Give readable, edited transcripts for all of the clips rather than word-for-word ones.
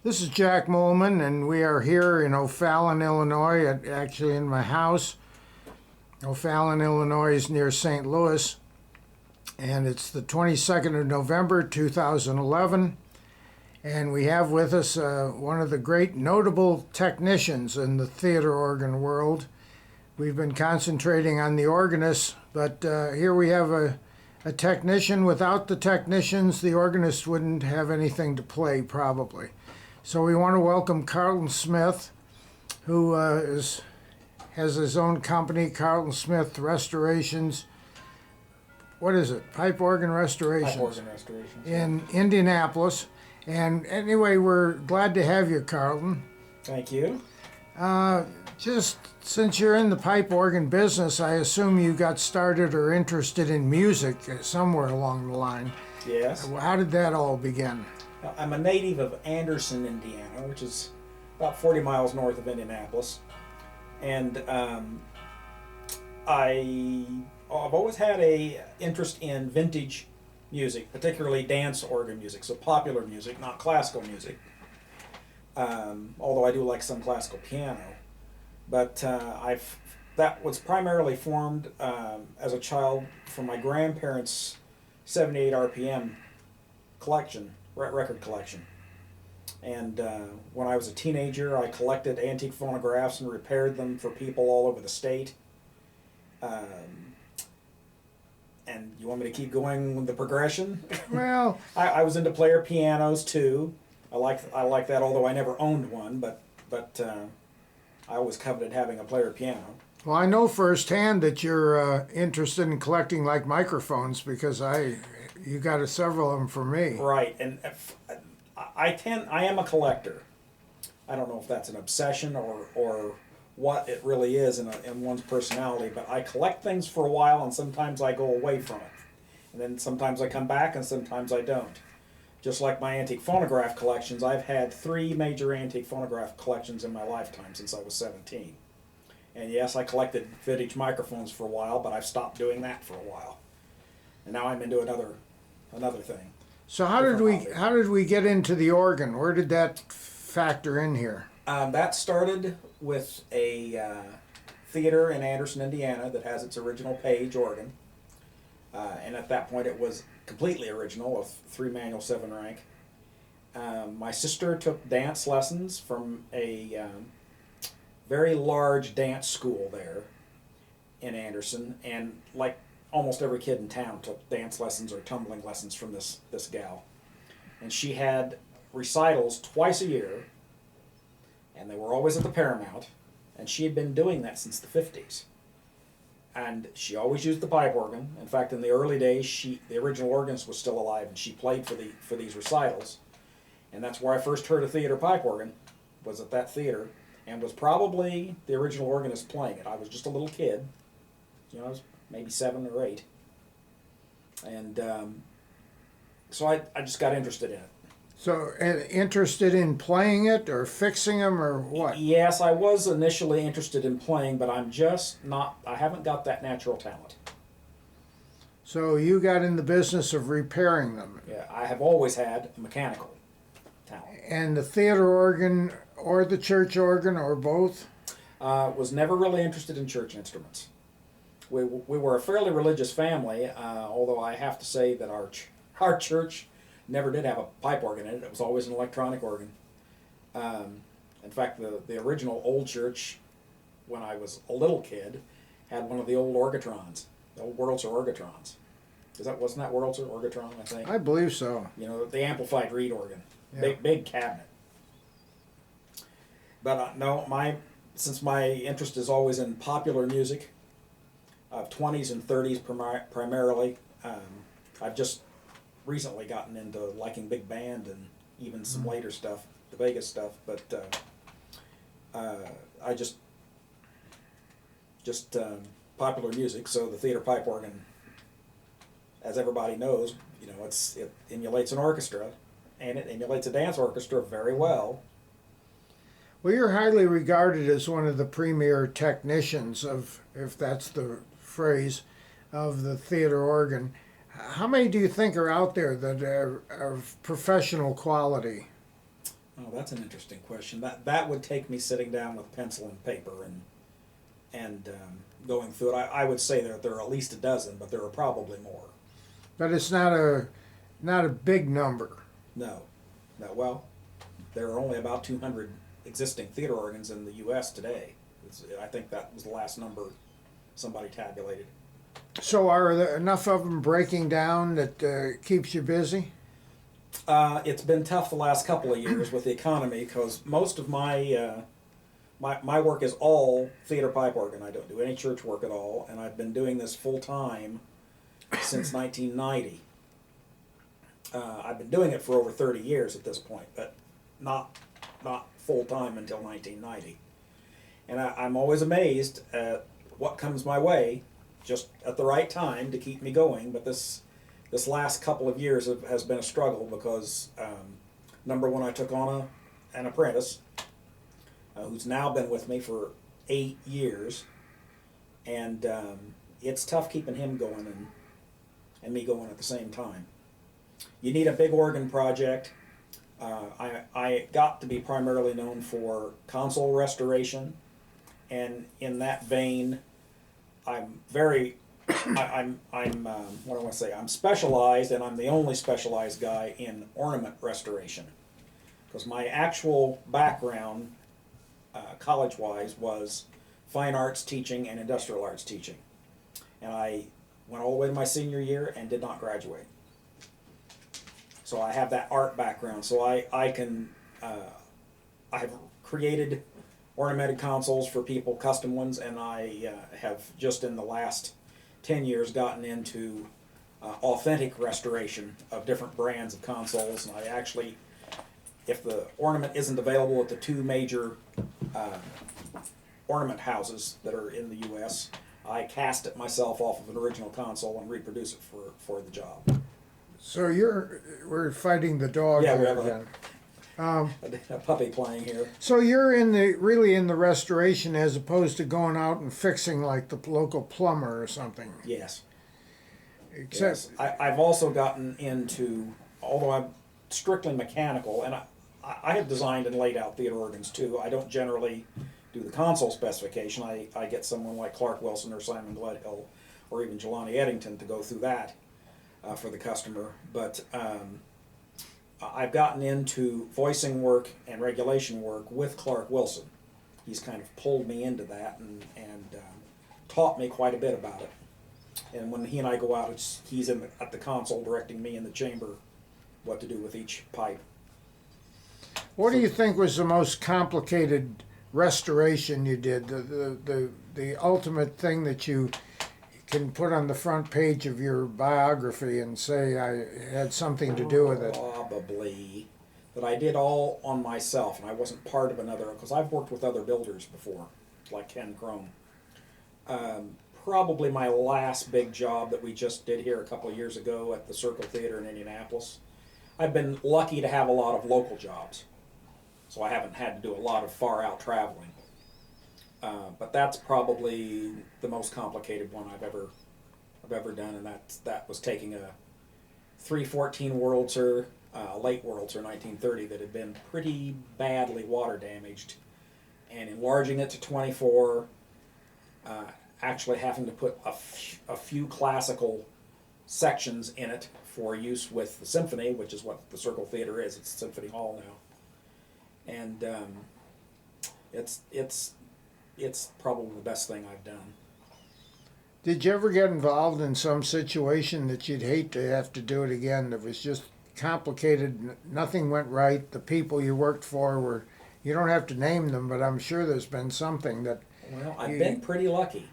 This is Jack Moelmann, and we are here in O'Fallon, Illinois, actually in my house. O'Fallon, Illinois is near St. Louis, and it's the 22nd of November, 2011, and we have with us one of the great notable technicians in the theater organ world. We've been concentrating on the organist, but here we have a technician. Without the technicians, the organist wouldn't have anything to play, probably. So we want to welcome Carlton Smith, who has his own company, Carlton Smith Restorations. What is it? Pipe organ restorations. Pipe organ restorations. In Indianapolis. And anyway, we're glad to have you, Carlton. Thank you. Just since you're in the pipe organ business, I assume you got started or interested in music somewhere along the line. Yes. How did that all begin? I'm a native of Anderson, Indiana, which is about 40 miles north of Indianapolis. And I've always had a interest in vintage music, particularly dance organ music, so popular music, not classical music. Although I do like some classical piano. But that was primarily formed as a child from my grandparents' 78 RPM collection, record collection. And when I was a teenager, I collected antique phonographs and repaired them for people all over the state. And you want me to keep going with the progression? Well, I was into player pianos too. I like that, although I never owned one, but I always coveted having a player piano. well, I know firsthand that you're interested in collecting like microphones because you got several of them for me. Right, and I am a collector. I don't know if that's an obsession or what it really is in one's personality, but I collect things for a while and sometimes I go away from it. And then sometimes I come back and sometimes I don't. Just like my antique phonograph collections, I've had 3 major antique phonograph collections in my lifetime since I was 17. And yes, I collected vintage microphones for a while, but I've stopped doing that for a while. And now I'm into another thing. So how did we get into the organ? Where did that factor in here? That started with a theater in Anderson, Indiana that has its original Page organ. And at that point it was completely original, a 3-manual 7-rank. My sister took dance lessons from a very large dance school there in Anderson, and like almost every kid in town took dance lessons or tumbling lessons from this gal. And she had recitals twice a year, and they were always at the Paramount, and she had been doing that since the 50s. And she always used the pipe organ. In fact, in the early days, the original organist was still alive, and she played for these recitals. And that's where I first heard a theater pipe organ, was at that theater, and was probably the original organist playing it. I was just a little kid. I was maybe 7 or 8. And so I just got interested in it. So interested in playing it or fixing them or what? Yes, I was initially interested in playing, but I haven't got that natural talent. So you got in the business of repairing them. Yeah, I have always had mechanical talent. And the theater organ or the church organ or both? Was never really interested in church instruments. We were a fairly religious family, although I have to say that our church never did have a pipe organ in it. It was always an electronic organ. In fact, the original old church, when I was a little kid, had one of the old Orgatrons, the old Wurlitzer Orgatrons. Wasn't that Wurlitzer Orgatron, I think? I believe so. The amplified reed organ, Yeah. big cabinet. But no, since my interest is always in popular music, of 20s and 30s primarily, I've just recently gotten into liking big band and even some later stuff, the Vegas stuff, but I just popular music. So the theater pipe organ, as everybody knows, it emulates an orchestra, and it emulates a dance orchestra very well. Well, you're highly regarded as one of the premier technicians of, if that's the phrase, of the theater organ. How many do you think are out there that are of professional quality? Oh, that's an interesting question. That would take me sitting down with pencil and paper and going through it. I would say that there are at least a dozen, but there are probably more. But it's not a big number. No, no. Well, there are only about 200 existing theater organs in the U.S. today. I think that was the last number somebody tabulated. So are there enough of them breaking down that keeps you busy? It's been tough the last couple of years with the economy because most of my work is all theater pipe organ. I don't do any church work at all, and I've been doing this full time since 1990. I've been doing it for over 30 years at this point, but not full time until 1990. And I'm always amazed at what comes my way just at the right time to keep me going. But this last couple of years has been a struggle because, number one, I took on an apprentice who's now been with me for 8 years, and it's tough keeping him going and me going at the same time. You need a big organ project. I got to be primarily known for console restoration, and in that vein, I'm very, I'm what do I want to say? I'm specialized, and I'm the only specialized guy in ornament restoration, because my actual background, college-wise, was fine arts teaching and industrial arts teaching, and I went all the way to my senior year and did not graduate. So I have that art background. So I can, I have created ornamented consoles for people, custom ones, and I have just in the last 10 years gotten into authentic restoration of different brands of consoles. And I actually, if the ornament isn't available at the two major ornament houses that are in the U.S., I cast it myself off of an original console and reproduce it for the job. So we're fighting the dog Yeah, we here have again. a puppy playing here. So you're really in the restoration as opposed to going out and fixing like the local plumber or something. Yes. Except Yes. I've also gotten into, although I'm strictly mechanical, and I have designed and laid out theater organs too. I don't generally do the console specification. I get someone like Clark Wilson or Simon Gledhill or even Jelani Eddington to go through that for the customer. But I've gotten into voicing work and regulation work with Clark Wilson. He's kind of pulled me into that and taught me quite a bit about it. And when he and I go out, he's at the console directing me in the chamber what to do with each pipe. what do you think was the most complicated restoration you did? The ultimate thing that you can put on the front page of your biography and say I had something to do with it. Probably. But I did all on myself, and I wasn't part of another, because I've worked with other builders before, like Ken Crone. Probably my last big job that we just did here a couple of years ago at the Circle Theater in Indianapolis. I've been lucky to have a lot of local jobs, so I haven't had to do a lot of far out traveling. But that's probably the most complicated one I've ever done, and that was taking a 314 Wurlitzer, late Wurlitzer 1930 that had been pretty badly water damaged, and enlarging it to 24. Actually having to put a few classical sections in it for use with the symphony, which is what the Circle Theater is. It's a symphony hall now, and it's probably the best thing I've done. Did you ever get involved in some situation that you'd hate to have to do it again, that was just complicated, nothing went right, the people you worked for were, you don't have to name them, but I'm sure there's been something that... Well, I've been pretty lucky.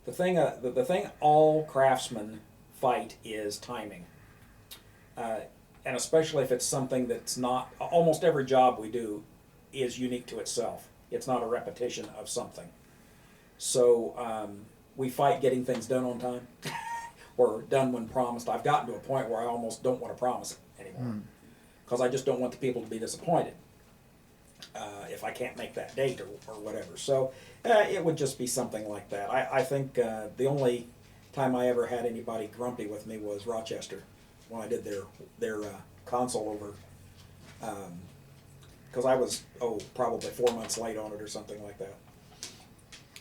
The thing all craftsmen fight is timing. And especially if it's something that's not, almost every job we do is unique to itself. It's not a repetition of something. So we fight getting things done on time or done when promised. I've gotten to a point where I almost don't want to promise it anymore because I just don't want the people to be disappointed if I can't make that date or whatever. So it would just be something like that. I think the only time I ever had anybody grumpy with me was Rochester when I did their console over Because I was, probably 4 months late on it or something like that.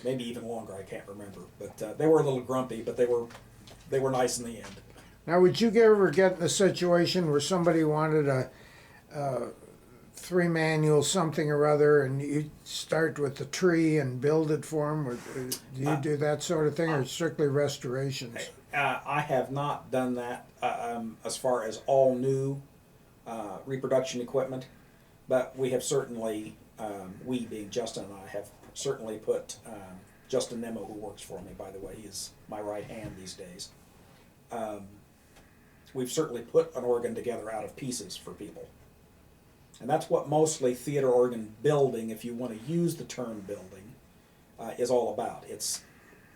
Maybe even longer, I can't remember. But they were a little grumpy, but they were nice in the end. Now, would you ever get in a situation where somebody wanted a three manual something or other, and you start with the tree and build it for them? Or do you do that sort of thing, or strictly restorations? I have not done that as far as all new reproduction equipment, but we have certainly, we being Justin and I, have certainly put Justin Nemo, who works for me, by the way, he is my right hand these days. We've certainly put an organ together out of pieces for people. And that's what mostly theater organ building, if you want to use the term building, is all about. It's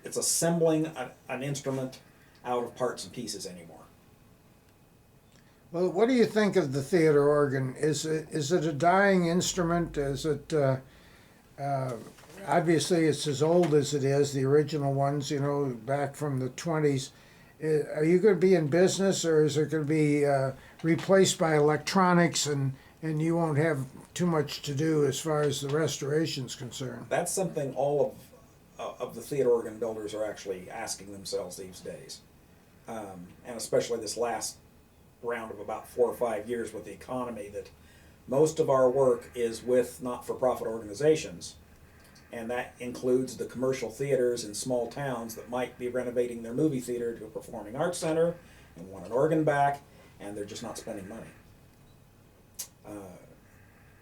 assembling an instrument out of parts and pieces anymore. Well, what do you think of the theater organ? Is it a dying instrument? Is it obviously it's as old as it is, the original ones, back from the 20s. Are you going to be in business, or is it going to be replaced by electronics, and you won't have too much to do as far as the restoration's concerned? That's something all of the theater organ builders are actually asking themselves these days, and especially this last round of about 4 or 5 years with the economy, that most of our work is with not-for-profit organizations, and that includes the commercial theaters in small towns that might be renovating their movie theater to a performing arts center and want an organ back, and they're just not spending money.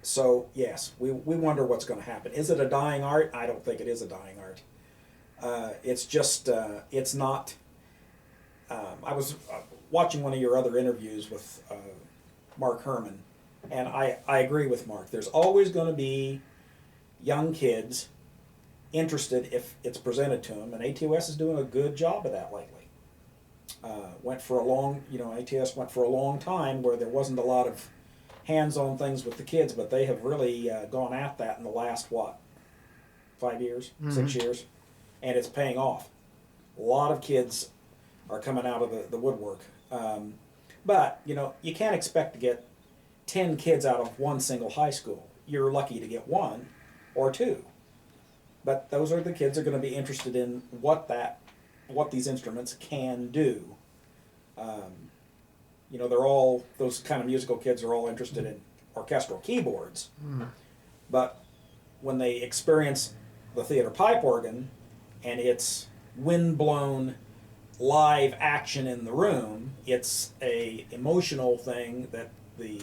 So yes, we wonder what's going to happen. Is it a dying art? I don't think it is a dying art. It's just, it's not. I was watching one of your other interviews with Mark Herman, and I agree with Mark. There's always going to be young kids interested if it's presented to them, and ATOS is doing a good job of that lately. ATS went for a long time where there wasn't a lot of hands-on things with the kids, but they have really gone at that in the last, 5 years, 6 years, and it's paying off. A lot of kids are coming out of the woodwork. But, you can't expect to get 10 kids out of one single high school. You're lucky to get 1 or 2. But those are the kids that are going to be interested in what these instruments can do. Those kind of musical kids are all interested in orchestral keyboards. But when they experience the theater pipe organ and its wind-blown live action in the room, it's a emotional thing that the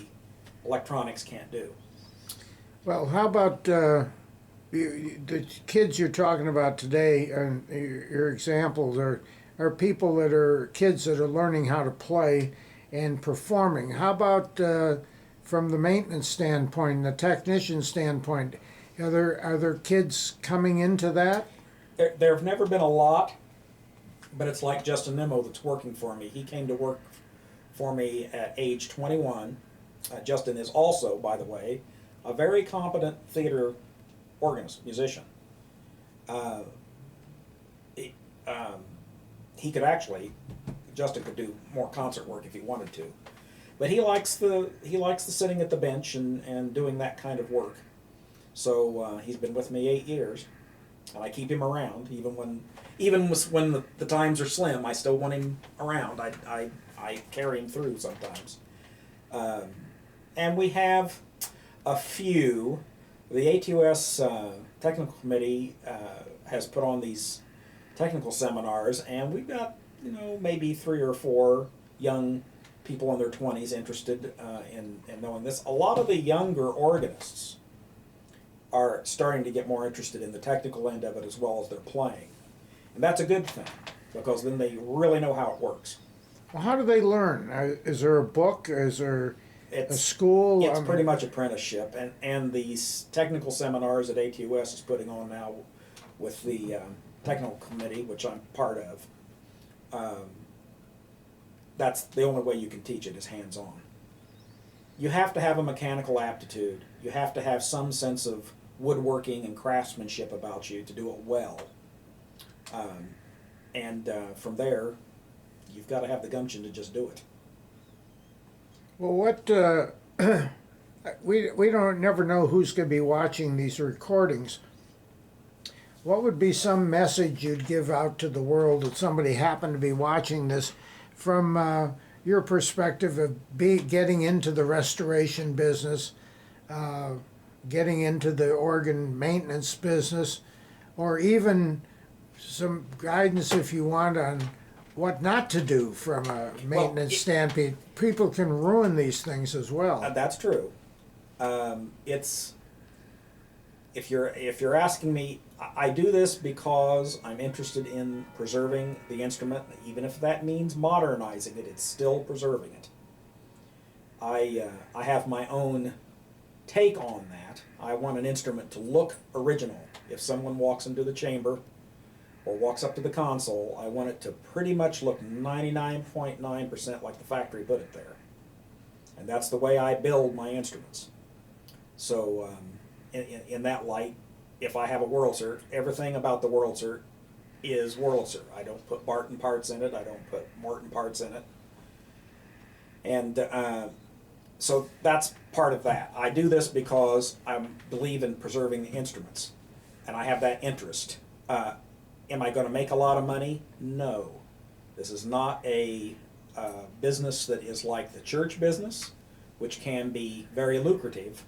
electronics can't do. Well, how about the kids you're talking about today, and your examples are people that are kids that are learning how to play and performing. How about from the maintenance standpoint, the technician standpoint, are there kids coming into that? There have never been a lot, but it's like Justin Nemo that's working for me. He came to work for me at age 21. Justin is also, by the way, a very competent theater organist, musician. Justin could do more concert work if he wanted to, but he likes the sitting at the bench and doing that kind of work. So he's been with me 8 years, and I keep him around even when the times are slim. I still want him around. I carry him through sometimes, and we have a few. The ATOS technical committee has put on these technical seminars, and we've got maybe 3 or 4 young people in their 20s interested in knowing this. A lot of the younger organists are starting to get more interested in the technical end of it as well as their playing, and that's a good thing because then they really know how it works. Well, how do they learn? Is there a book? Is there a school? It's pretty much apprenticeship, and these technical seminars that ATOS is putting on now with the technical committee, which I'm part of, that's the only way you can teach it, is hands-on. You have to have a mechanical aptitude. You have to have some sense of woodworking and craftsmanship about you to do it well. From there, you've got to have the gumption to just do it. Well, what we don't never know who's going to be watching these recordings. What would be some message you'd give out to the world if somebody happened to be watching this from your perspective of getting into the restoration business, getting into the organ maintenance business, or even some guidance if you want on what not to do from a maintenance standpoint? People can ruin these things as well. That's true. It's if you're asking me, I do this because I'm interested in preserving the instrument, even if that means modernizing it. It's still preserving it. I have my own take on that. I want an instrument to look original. If someone walks into the chamber or walks up to the console, I want it to pretty much look 99.9% like the factory put it there. And that's the way I build my instruments. So in that light, if I have a Wurlitzer, everything about the Wurlitzer is Wurlitzer. I don't put Barton parts in it. I don't put Morton parts in it. And so that's part of that. I do this because I believe in preserving the instruments, and I have that interest. Am I going to make a lot of money? No. This is not a business that is like the church business, which can be very lucrative.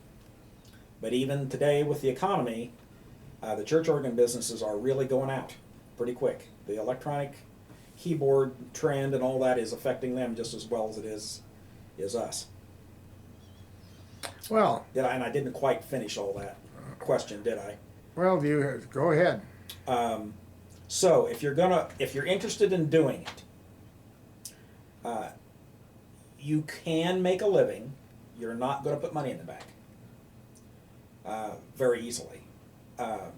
But even today with the economy, the church organ businesses are really going out pretty quick. The electronic keyboard trend and all that is affecting them just as well as it is us. Well, And I didn't quite finish all that question, did I? well, you go ahead. So if you're interested in doing it, you can make a living. You're not going to put money in the bank very easily.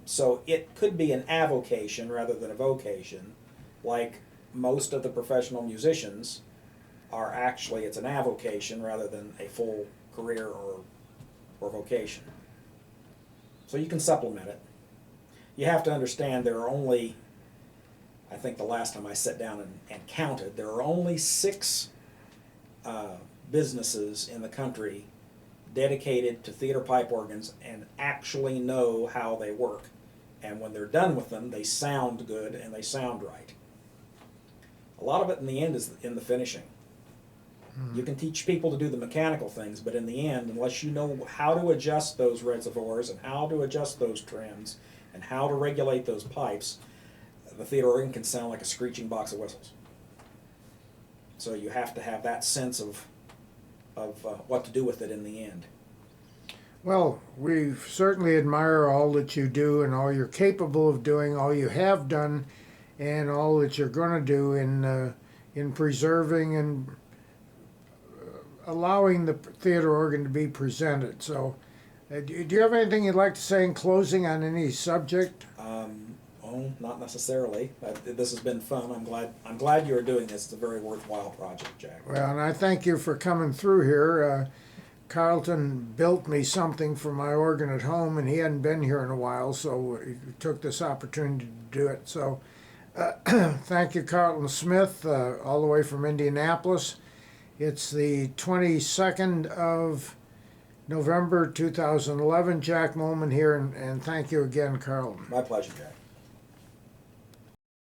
So it could be an avocation rather than a vocation, like most of the professional musicians are actually. It's an avocation rather than a full career or vocation. So you can supplement it. You have to understand there are only, I think the last time I sat down and counted, there are only 6 businesses in the country dedicated to theater pipe organs and actually know how they work. And when they're done with them, they sound good and they sound right. A lot of it in the end is in the finishing. You can teach people to do the mechanical things, but in the end, unless you know how to adjust those reservoirs and how to adjust those trims and how to regulate those pipes, the theater organ can sound like a screeching box of whistles. So you have to have that sense of what to do with it in the end. Well, we certainly admire all that you do and all you're capable of doing, all you have done, and all that you're going to do in preserving and allowing the theater organ to be presented. So, do you have anything you'd like to say in closing on any subject? Oh, not necessarily. This has been fun. I'm glad you are doing this. It's a very worthwhile project, Jack. Well, and I thank you for coming through here. Carlton built me something for my organ at home, and he hadn't been here in a while, so he took this opportunity to do it. So, thank you, Carlton Smith, all the way from Indianapolis. It's the 22nd of November 2011. Jack Moelmann here, and thank you again, Carlton. My pleasure, Jack.